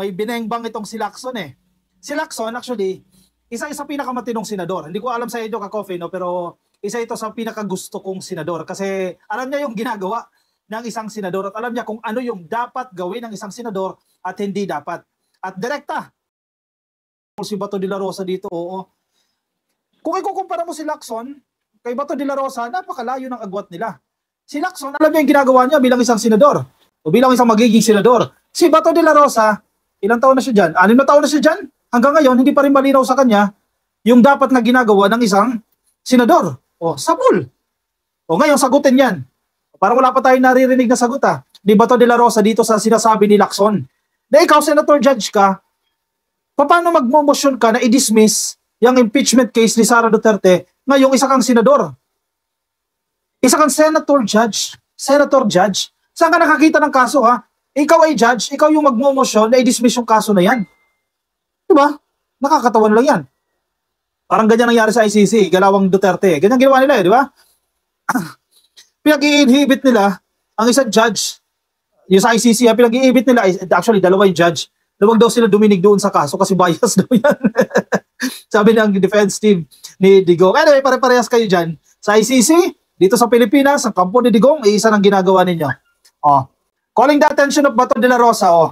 may binengbang itong si Lacson eh. Si Lacson actually, isa sa pinakamatinong senador. Hindi ko alam sa inyo ka-coffee, no? Pero isa ito sa pinakagusto kong senador kasi alam niya yung ginagawa ng isang senador at alam niya kung ano yung dapat gawin ng isang senador at hindi dapat. At direkta, si Bato de la Rosa dito, oo. Kung ikukumpara mo si Lacson kay Bato de la Rosa, napakalayo ng agwat nila. Si Lacson, alam niya yung ginagawa niya bilang isang senador o bilang isang magiging senador. Si Bato de la Rosa, ilang taon na siya dyan? 6 na taon na siya dyan? Hanggang ngayon, hindi pa rin malinaw sa kanya yung dapat na ginagawa ng isang senador. O, sabul. O ngayon, sagutin yan. Parang wala pa tayong naririnig na sagot ha. Di Bato de la Rosa dito sa sinasabi ni Lacson. Na ikaw, senator judge ka, paano magmomosyon ka na i-dismiss yung impeachment case ni Sara Duterte ngayong isa kang senador? Isa kang senator judge. Senator judge. Saan ka nakakita ng kaso ha? Ikaw ay judge, ikaw yung magmomosyon na i-dismiss yung kaso na yan. Diba? Nakakatawan lang yan. Parang ganyan nangyari sa ICC, Galawang Duterte. Ganyan ginawa nila eh, di ba? Pinag-i-inhibit nila ang isang judge. Yung sa ICC, pinag-i-inhibit nila, actually, dalawa yung judge. Huwag daw sila duminig doon sa kaso kasi bias daw yan. Sabi ng defense team ni Digong. Anyway, pare-parehas kayo dyan. Sa ICC, dito sa Pilipinas, ang kampo ni Digong, isa ng ginagawa ninyo. Oh. Calling the attention of Bato de la Rosa, oh.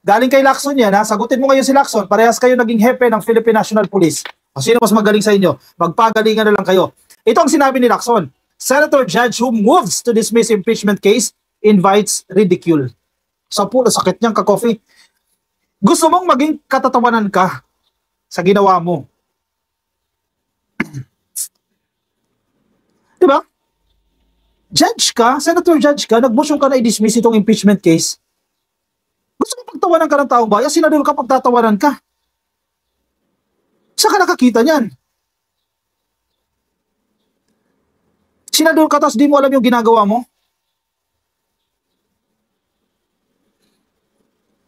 Galing kay Lacson yan, ha? Sagutin mo ngayon si Lacson, parehas kayo naging hepe ng Philippine National Police. O sino mas magaling sa inyo? Magpagalingan na lang kayo. Ito ang sinabi ni Lacson. Senator judge who moves to dismiss impeachment case invites ridicule. Sa pulo, sakit niyang ka-coffee. Gusto mong maging katatawanan ka sa ginawa mo. Diba? Judge ka, senator judge ka, nag-motion ka na i-dismiss itong impeachment case. Gusto mo pagtawanan ka ng taong bayan, senador ka, pagtatawanan ka. Saan ka nakakita niyan? Senador ka, tapos di mo alam yung ginagawa mo?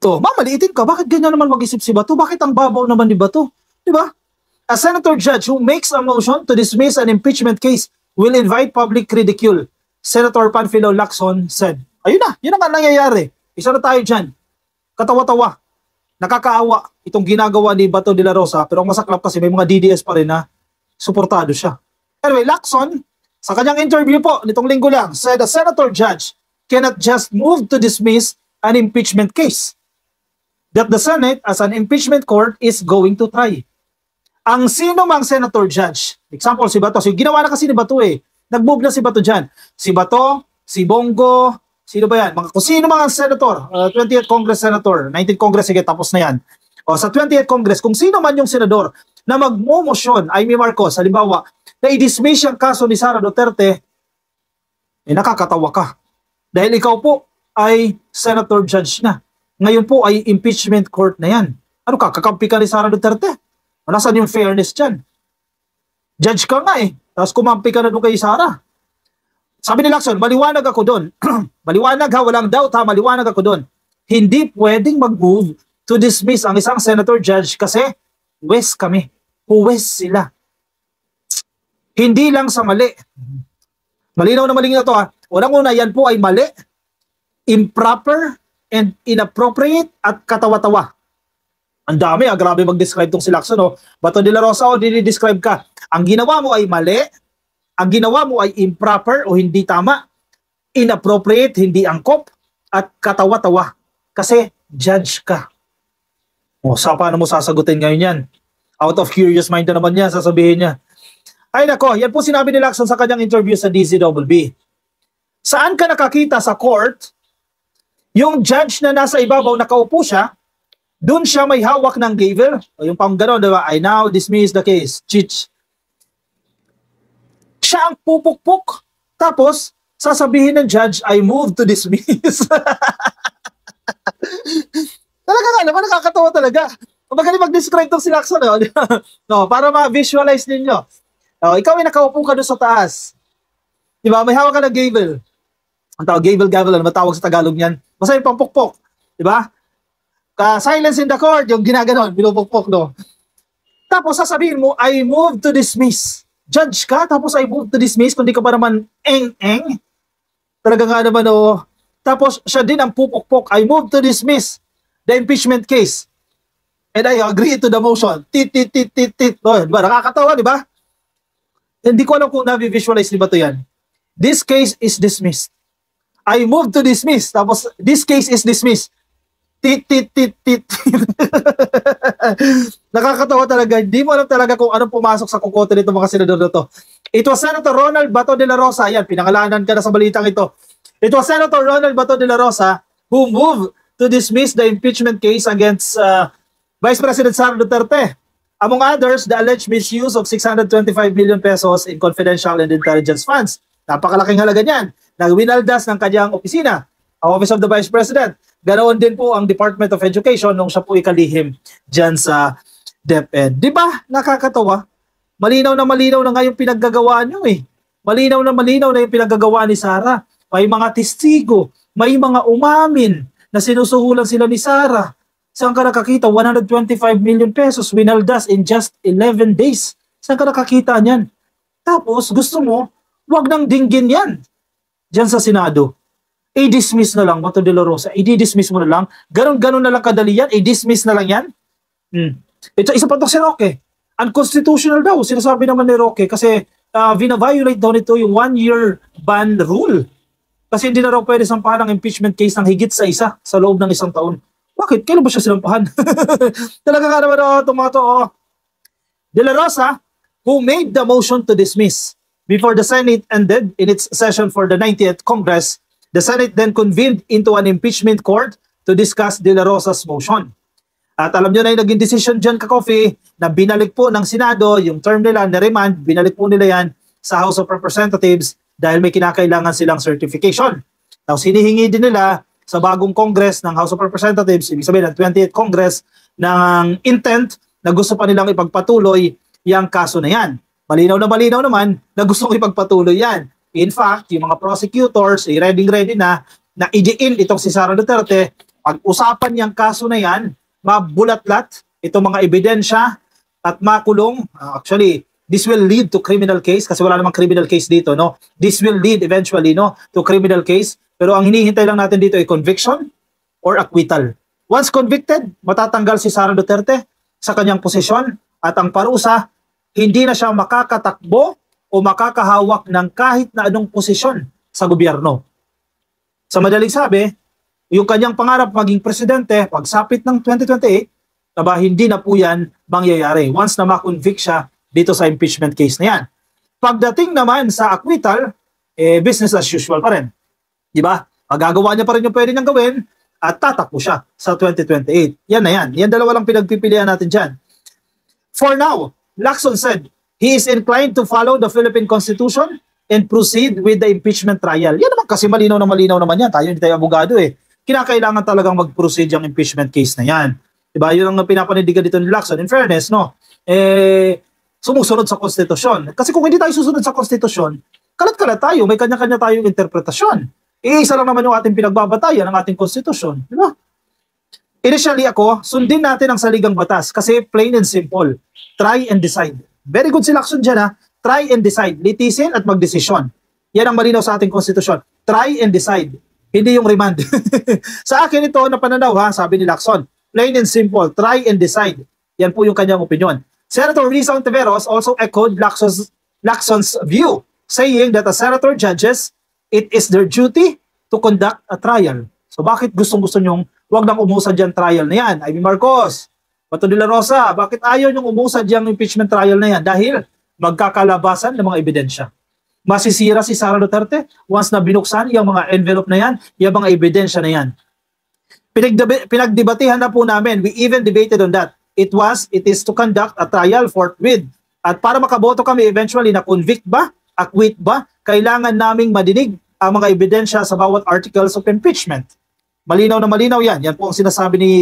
To, mamaliitin ka, bakit ganyan naman mag-isip si Bato? Bakit ang babaw naman ni Bato? Diba? A senator judge who makes a motion to dismiss an impeachment case will invite public ridicule. Senator Panfilo Lacson said. Ayun na, yun ang nangyayari. Isa na tayo dyan. Katawa-tawa. Nakakaawa itong ginagawa ni Bato de la Rosa, pero ang masaklap kasi may mga DDS pa rin na suportado siya. Anyway, Lacson, sa kanyang interview po, nitong linggo lang, said a senator judge cannot just move to dismiss an impeachment case that the Senate as an impeachment court is going to try. Ang sino mang senator judge, example si Bato, ginawa na kasi ni Bato eh, nag-move na si Bato dyan. Si Bato, si Bongo, sino ba yan? Kung sino mga senator, 20th Congress senator, 19th Congress, sige, tapos na yan. O sa 20th Congress, kung sino man yung senador na mag-motion, Amy Marcos, halimbawa, na i-dismiss yung kaso ni Sara Duterte, eh nakakatawa ka. Dahil ikaw po ay senator judge na. Ngayon po ay impeachment court na yan. Ano ka, kakampi ka ni Sara Duterte? Nasaan yung fairness dyan? Judge ka nga eh. Tapos kumampi ka na doon kay Sara. Sabi ni Lacson, maliwanag ako doon. Maliwanag ha, walang doubt ha, maliwanag ako doon. Hindi pwedeng mag-move to dismiss ang isang senator judge kasi wes kami. Huwes sila. Hindi lang sa mali. Malinaw na malinaw to ha. Unang-una, yan po ay mali, improper, and inappropriate at katawa-tawa. Ang dami, grabe mag-describe tong si Lacson. Oh. Bato de la Rosa, dinidescribe ka. Ang ginawa mo ay mali, ang ginawa mo ay improper o hindi tama, inappropriate, hindi angkop, at katawa-tawa. Kasi judge ka. O, paano mo sasagutin ngayon yan? Out of curious mind na naman yan, sasabihin niya. Ay nako, yan po sinabi ni Lacson sa kanyang interview sa DZBB. Saan ka nakakita sa court, yung judge na nasa ibabaw, nakaupo siya, doon siya may hawak ng gavel, o yung pang gano'n, diba? I now dismiss the case. Chich. Siya ang pupukpuk. Tapos, sasabihin ng judge, I move to dismiss. Talaga nga naman, nakakatawa talaga. Magaling mag-describe itong si Lacson. No, para ma-visualize ninyo. Ikaw ay nakaupo ka doon sa taas. Diba? May hawak ka ng gavel. Ang tawag, gavel, ano matawag sa Tagalog niyan? Basta yung pampukpok. Diba? Silence in the court, yung ginaganon, pinupukpok, no? Tapos sasabihin mo, I move to dismiss. Judge ka, tapos I move to dismiss, kung di ka pa naman Talaga nga naman, oh. Tapos siya din ang pupukpok, I move to dismiss. the impeachment case. And I agree to the motion. Tit. Oh, diba? Nakakatawa, di ba? Hindi ko alam kung na-visualize ni ba ito yan. This case is dismissed. I move to dismiss. Tapos, this case is dismissed. Tit. Nakakatawa talaga. Hindi mo alam talaga kung anong pumasok sa kukote nito mga senador na to. It was Senator Ronald Bato de la Rosa. Yan, pinangalanan ka na sa balitang ito. It was Senator Ronald Bato de la Rosa who moved to dismiss the impeachment case against Vice President Sara Duterte. Among others, the alleged misuse of 625 million pesos in confidential and intelligence funds. Napakalaking halaga niyan. Nagwinaldas ng kanyang opisina, ang Office of the Vice President. Ganoon din po ang Department of Education nung siya po ikalihim dyan sa DepEd. Di ba? Nakakatawa. Malinaw na nga yung pinaggagawa nyo eh. Malinaw na yung pinaggagawa ni Sara. May mga testigo, may mga umamin na sinusuhulan sila ni Sara. Saan ka nakakita? 125 million pesos winaldas in just 11 days. Saan ka nakakita niyan? Tapos gusto mo, wag nang dinggin yan. Diyan sa Senado. I-dismiss na lang, Bato de la Rosa. I-dismiss mo na lang. Ganon na lang kadali yan. I-dismiss na lang yan. Ito, isa pa ito si Roque. Unconstitutional daw. Sinasabi naman ni Roque kasi vina-violate daw nito yung 1-year ban rule. Kasi hindi na raw pwede sampahan ng impeachment case ng higit sa isa sa loob ng isang taon. Bakit? Kailan ba siya sinampahan? Talaga nga naman tumato. De la Rosa, who made the motion to dismiss before the Senate ended in its session for the 90th Congress, the Senate then convened into an impeachment court to discuss De la Rosa's motion. At alam nyo na yung naging decision dyan, Ka-Coffee, na binalik po ng Senado yung term nila na remand, binalik po nila yan sa House of Representatives dahil may kinakailangan silang certification. Now, sinihingi din nila sa bagong Congress ng House of Representatives, ibig sabihin ng 20th Congress, ng intent na gusto pa nilang ipagpatuloy yung kaso na yan. Malinaw naman na gusto kong ipagpatuloy yan. In fact, yung mga prosecutors, ready na idiin itong si Sara Duterte, pag-usapan yung kaso na yan, mabulatlat itong mga ebidensya at makulong. Actually, this will lead to criminal case kasi wala namang criminal case dito, no? This will lead eventually, no, to criminal case. Pero ang hinihintay lang natin dito ay conviction or acquittal. Once convicted, matatanggal si Sara Duterte sa kanyang posisyon at ang parusa, hindi na siya makakatakbo o makakahawak ng kahit na anong posisyon sa gobyerno. Sa madaling sabi, yung kanyang pangarap maging presidente, pagsapit ng 2028, hindi na po yan mangyayari once na makonvict siya dito sa impeachment case na yan. Pagdating naman sa acquittal, business as usual pa rin. Diba? Magagawa niya pa rin yung pwede niyang gawin at tatakbo siya sa 2028. Yan na yan. Yan dalawa lang pinagpipilian natin dyan. For now, Lacson said he is inclined to follow the Philippine Constitution and proceed with the impeachment trial. Yan naman kasi malinaw naman yan. Tayo hindi tayo abogado eh. Kinakailangan talagang mag-proceed yung impeachment case na yan. Diba? Yun ang pinapanindigan dito ni Lacson. In fairness, no? Sumusunod sa konstitusyon. Kasi kung hindi tayo susunod sa konstitusyon, kalat-kalat tayo. May kanya-kanya tayong interpretasyon. Isa lang naman yung ating pinagbabatayan ng ating konstitusyon. Diba? Initially sundin natin ang saligang batas kasi plain and simple. Try and decide. Very good si Lacson dyan ha. Try and decide. Litisin at magdesisyon. Yan ang malinaw sa ating konstitusyon. Try and decide. Hindi yung remand. Sa akin ito na pananaw ha, sabi ni Lacson. Plain and simple. Try and decide. Yan po yung kanyang opinion. Senator Risa Ontiveros also echoed Lacson's view, saying that as senator judges, it is their duty to conduct a trial. So bakit gustong-gusto nyong wag nang umusad dyan trial na yan? Amy Marcos, Bato de la Rosa, bakit ayaw nyong umusad dyan impeachment trial na yan? Dahil magkakalabasan ng mga ebidensya. Masisira si Sara Duterte once na binuksan yung mga envelope na yan, yung mga ebidensya na yan. Pinagdebatehan na po namin. We even debated on that. It is to conduct a trial forthwith. At para makaboto kami eventually na convict ba, acquit ba, kailangan naming madinig ang mga ebidensya sa bawat articles of impeachment. Malinaw na malinaw yan. Yan po ang sinasabi ni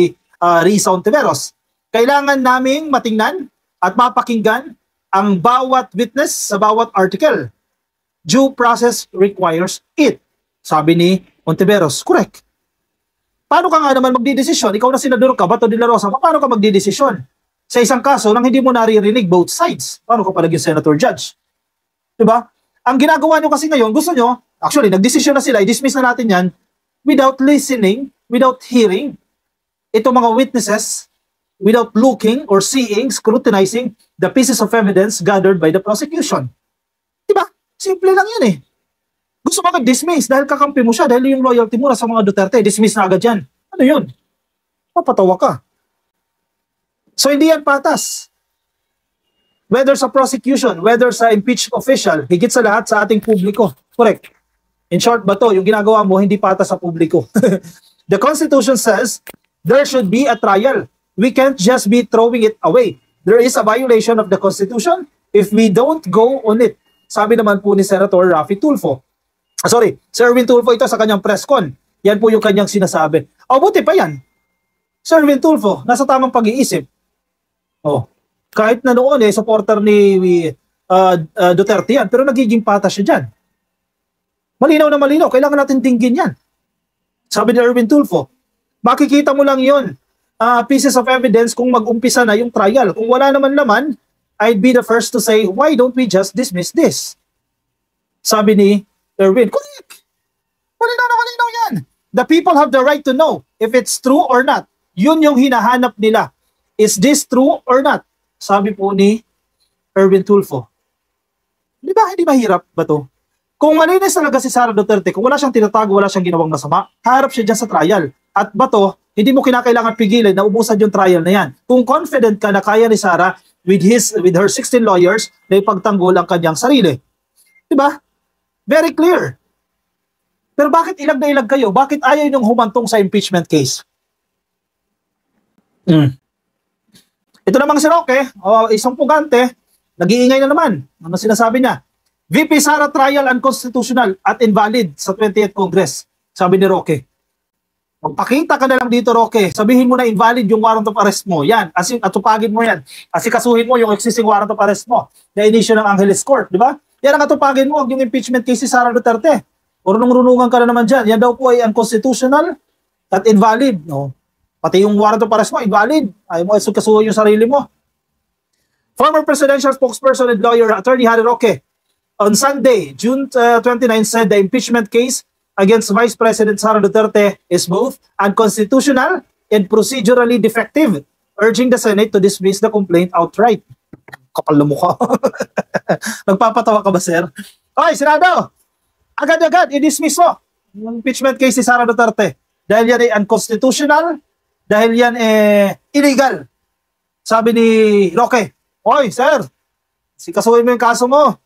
Risa Ontiveros. Kailangan naming matingnan at mapakinggan ang bawat witness sa bawat article. Due process requires it. Sabi ni Ontiveros. Correct. Paano ka nga naman magdidesisyon? Ikaw na senador ka, Bato de la Rosa, paano ka magdidesisyon sa isang kaso nang hindi mo naririnig both sides? Paano ka pa naging senator judge? Diba? Ang ginagawa nyo kasi ngayon, gusto nyo, actually, nagdesisyon na sila, i-dismiss na natin yan, without listening, without hearing itong mga witnesses without looking or seeing, scrutinizing the pieces of evidence gathered by the prosecution. Diba? Simple lang yun eh. Gusto mo dismiss dahil kakampi mo siya, dahil yung loyalty mo sa mga Duterte, dismiss na agad yan. Ano yun? Papatawa ka. So hindi yan patas. Whether sa prosecution, whether sa impeached official, higit sa lahat sa ating publiko. Correct. In short ba to, yung ginagawa mo, hindi patas sa publiko. The Constitution says there should be a trial. We can't just be throwing it away. There is a violation of the Constitution if we don't go on it. Sabi naman po ni Senator Raffy Tulfo. Sir Erwin Tulfo ito sa kanyang press con. Yan po yung kanyang sinasabi. O buti pa yan. Sir Erwin Tulfo, nasa tamang pag-iisip. Kahit na noon supporter ni Duterte yan, pero nagiging patas siya dyan. Malinaw na malinaw, kailangan natin tingin yan. Sabi ni Erwin Tulfo, makikita mo lang yon pieces of evidence kung mag-umpisa na yung trial. Kung wala naman, I'd be the first to say, why don't we just dismiss this? Sabi ni Erwin, correct. Malinaw na malinaw yan. The people have the right to know if it's true or not. Yun yung hinahanap nila. Is this true or not? Sabi po ni Erwin Tulfo. Di ba, hindi mahirap ba to? Kung malinis talaga si Sara Duterte, kung wala siyang tinatago, wala siyang ginawang masama, harap siya dyan sa trial. At ba to, hindi mo kinakailangan pigilan na ubusan yung trial na yan. Kung confident ka na kaya ni Sara with her 16 lawyers na ipagtanggol ang kanyang sarili. Di ba? Very clear. Pero bakit ilag na ilag kayo? Bakit ayaw niyong humantong sa impeachment case? Ito namang si Roque, isang pugante, nag-iingay na naman. Ano sinasabi niya? VP Sara trial unconstitutional at invalid sa 20th Congress. Sabi ni Roque. Magpakita ka na lang dito, Roque. Sabihin mo na invalid yung warrant of arrest mo. Yan. Atupagin mo yan. Asikasuhin mo yung existing warrant of arrest mo na inisyo ng Angeles Court. Di ba? Yan ang atupagin mo. Yung impeachment case si Sara Duterte. Runong-runungan ka na naman dyan. Yan daw po ay unconstitutional at invalid. No? Pati yung warrant of arrest mo, invalid. Ayaw mo asikasuhin yung sarili mo. Former presidential spokesperson and lawyer, Attorney Harry Roque, on Sunday, June 29, said the impeachment case against Vice President Sara Duterte is both unconstitutional and procedurally defective, urging the Senate to dismiss the complaint outright. Kapal na mukha. Nagpapatawa ka ba, sir? Oy, Senado! Agad-agad, i-dismiss mo yung impeachment case ni Sara Duterte. Dahil yan ay unconstitutional, dahil yan illegal. Sabi ni Roque, oy, sir, sikasuhin mo yung kaso mo.